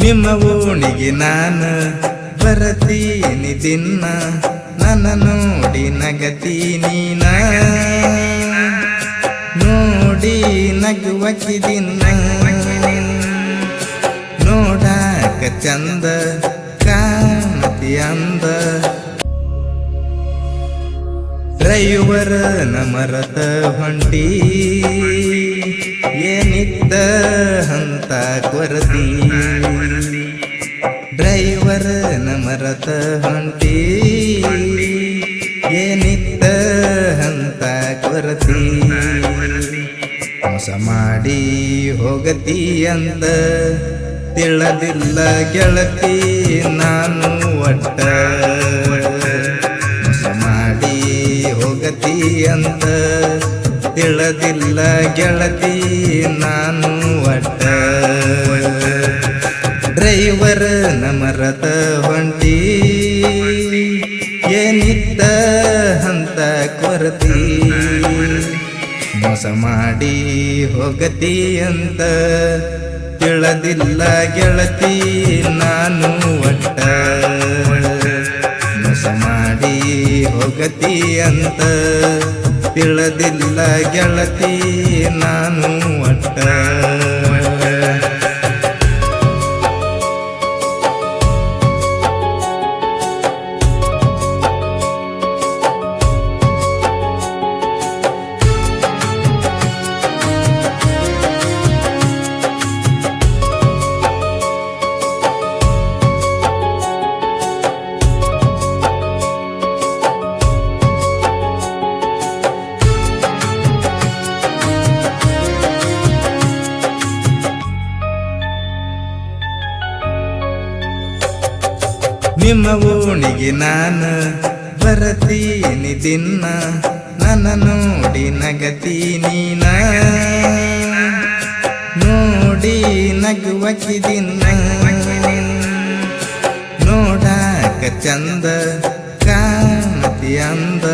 ನಿಮ್ಮ ಓಣಿಗೆ ನಾನು ಬರತೀನಿ ದಿನ, ನನ್ನ ನೋಡಿ ನಗತೀನಿ ನೋಡಿ ನಗುವಕಿ ದಿನ, ನೋಡಾಕ ಚಂದ ಕಾಣತಿ ಅಂದ. ಡ್ರೈವರ್ ಮರತ ಹೊಂಟಿ ಏನಿದ್ದ ಅಂತ ಕೊರತಿ, ಡ್ರೈವರ್ ಮರತ ಹೊಂಟಿ ಏನಿದ್ದ ಅಂತ ಕೊರತಿ, ಮೋಸ ಮಾಡಿ ಹೋಗತಿ ಅಂತ ತಿಳದಿಲ್ಲ ಗೆಳತಿ ನಾನು ಒಟ್ಟ, ಮೋಸ ಮಾಡಿ ಹೋಗತಿ ಅಂತ ತಿಳದಿಲ್ಲ ಗೆಳತಿ ನಾನು ಒಟ್ಟ. ಡ್ರೈವರ್ ಮರತ ಹೊಂಟಿ ಏನಿದ್ದ ಅಂತ ಕೊರತಿ, ಮೋಸ ಮಾಡಿ ಹೋಗತಿ ಅಂತ ತಿಳದಿಲ್ಲ ಗೆಳತಿ ನಾನು ಒಟ್ಟ, ಮೋಸ ಮಾಡಿ ಹೋಗತಿ ಅಂತ ತಿಳದಿಲ್ಲ ಗೆಳತಿ ನಾನು ಒಟ್ಟ. ನಿಮ್ಮ ಓಣಿಗೆ ನಾನು ಬರತೀನಿ ದಿನ, ನನ್ನ ನೋಡಿ ನಗತೀನಿ ನೋಡಿ ನಗುವಕಿ ದಿನ, ನೋಡಾಕ ಚಂದ ಕಾಣತಿ ಅಂದ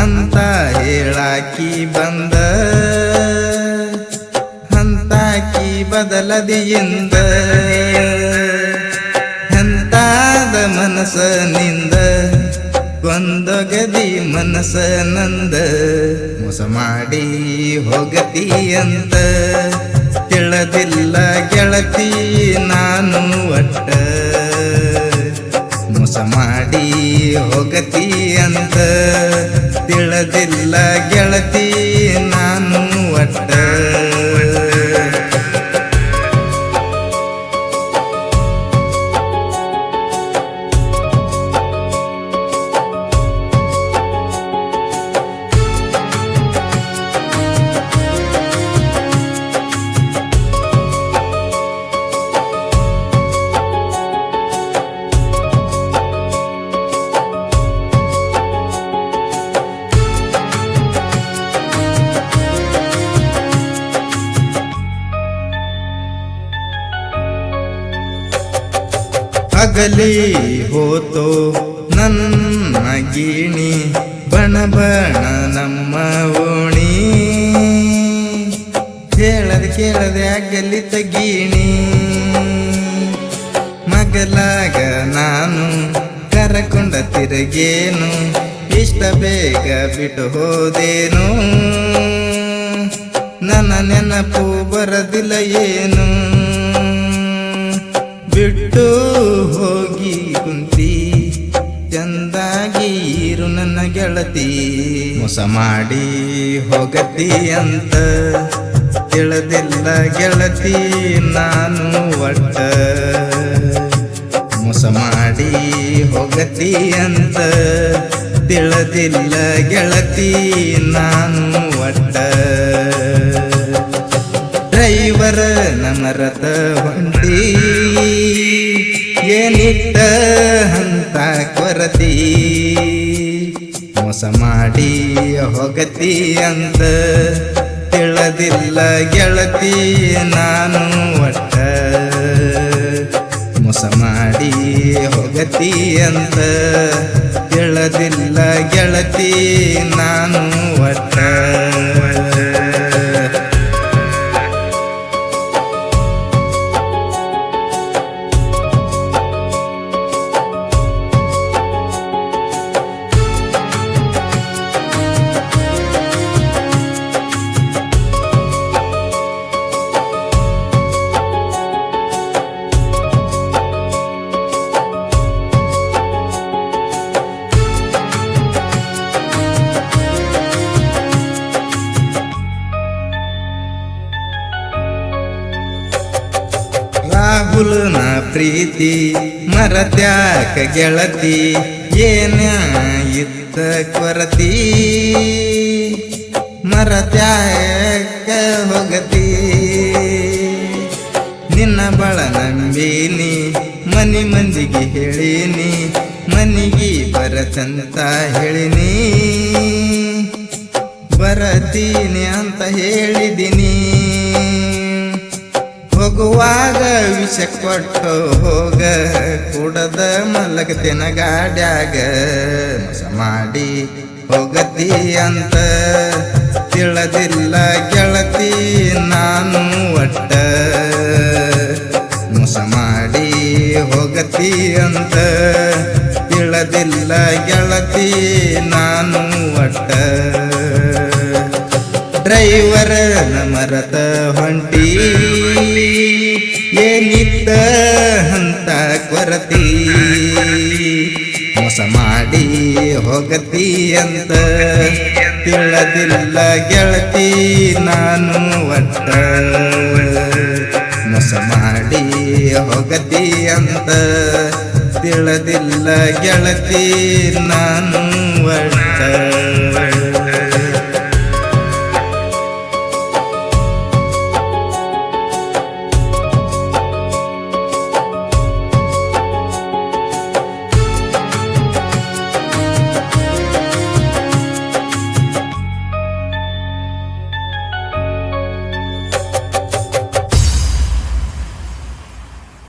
ಅಂತ ಹೇಳಾಕಿ ಬಂದ, ಅಂತಾಕಿ ಬದಲದಿಯಿಂದ ಮನಸ್ಸನಿಂದ ಕೊಂದೊಗದಿ ಮನಸ್ಸ ನಂದ, ಮೋಸ ಮಾಡಿ ಹೋಗತಿ ಅಂತ ತಿಳದಿಲ್ಲ ಗೆಳತಿ ನಾನು ಒಟ್ಟ, ಮೋಸ ಮಾಡಿ ಹೋಗತಿ ಅಂತ ತಿಳದಿಲ್ಲ ಗೆಳತಿ ನಾನು ಒಟ್ಟ. ಅಗಲಿ ಹೋತೋ ನನ್ನ ಗೀಣಿ, ಬಣ ಬಣ ನಮ್ಮ ಓಣಿ, ಕೇಳದೆ ಅಗಲಿ ತಗೀಣಿ, ಮಗಲಾಗ ನಾನು ಕರಕೊಂಡ ತಿರುಗೇನು, ಇಷ್ಟ ಬೇಗ ಬಿಟ್ಟು ಹೋದೇನು, ನನ್ನ ನೆನಪು ಬರದಿಲ್ಲ ಏನು, ಬಿಟ್ಟು ಹೋಗಿ ಕುಂತಿ ಚಂದಾಗಿ ಇರು ನನ್ನ ಗೆಳತಿ, ಮೋಸ ಮಾಡಿ ಹೋಗತಿ ಅಂತ ತಿಳದಿಲ್ಲ ಗೆಳತಿ ನಾನು ಒಟ್ಟ, ಮೋಸ ಮಾಡಿ ಹೋಗತಿ ಅಂತ ತಿಳದಿಲ್ಲ ಗೆಳತಿ ನಾನು ಒಟ್ಟ. ಡ್ರೈವರ್ ಮರತ ಹೊಂಟಿ ಏನಿಟ್ಟ ಅಂತ ಕೊರತಿ, ಮೋಸ ಮಾಡಿ ಹೋಗತಿ ಅಂತ ತಿಳದಿಲ್ಲ ಗೆಳತಿ ನಾನು ಒಟ್ಟ, ಮೋಸ ಮಾಡಿ ಹೋಗತಿ ಅಂತ ತಿಳದಿಲ್ಲ ಗೆಳತಿ ನಾನು ಒಟ್ಟ. ರಾಹುಲ್ನ ಪ್ರೀತಿ ಮರತ್ಯಾಕ ಗೆಳತಿ ಏನ ಇತ್ತ ಕೊರತಿ ಮರತ್ಯಾಕ ಹೋಗತಿ ನಿನ್ನ ಬಳ ನಂಬೀನಿ ಮನಿ ಮಂದಿಗೆ ಹೇಳಿನಿ ಮನಿಗೆ ಬರತಂತ ಹೇಳಿನಿ ಬರತೀನಿ ಅಂತ ಹೇಳಿದಿನಿ ಹೋಗುವಾಗ ವಿಷ ಕೊಟ್ಟು ಹೋಗ ಕುಡದ ಮಲಗತಿನ ಗಾಡ್ಯಾಗ ಮೋಸ ಮಾಡಿ ಹೋಗತಿ ಅಂತ ತಿಳಿದಿಲ್ಲ ಗೆಳತಿ ನಾನು ಒಟ್ಟ ಮೋಸ ಮಾಡಿ ಹೋಗತಿ ಅಂತ ತಿಳಿದಿಲ್ಲ ಗೆಳತಿ ನಾನು ಒಟ್ಟ ಡ್ರೈವರ್ ಮರತ ಹೊಂಟಿ ಏನಿತ್ತ ಅಂತ ಕೊರತಿ ಮೋಸ ಮಾಡಿ ಹೋಗತಿ ಅಂತ ತಿಳಿದಿಲ್ಲ ಗೆಳತಿ ನಾನು ಒಟ್ಟ ಮೋಸ ಮಾಡಿ ಹೋಗತಿ ಅಂತ ತಿಳಿದಿಲ್ಲ ಗೆಳತಿ ನಾನು ಒಟ್ಟ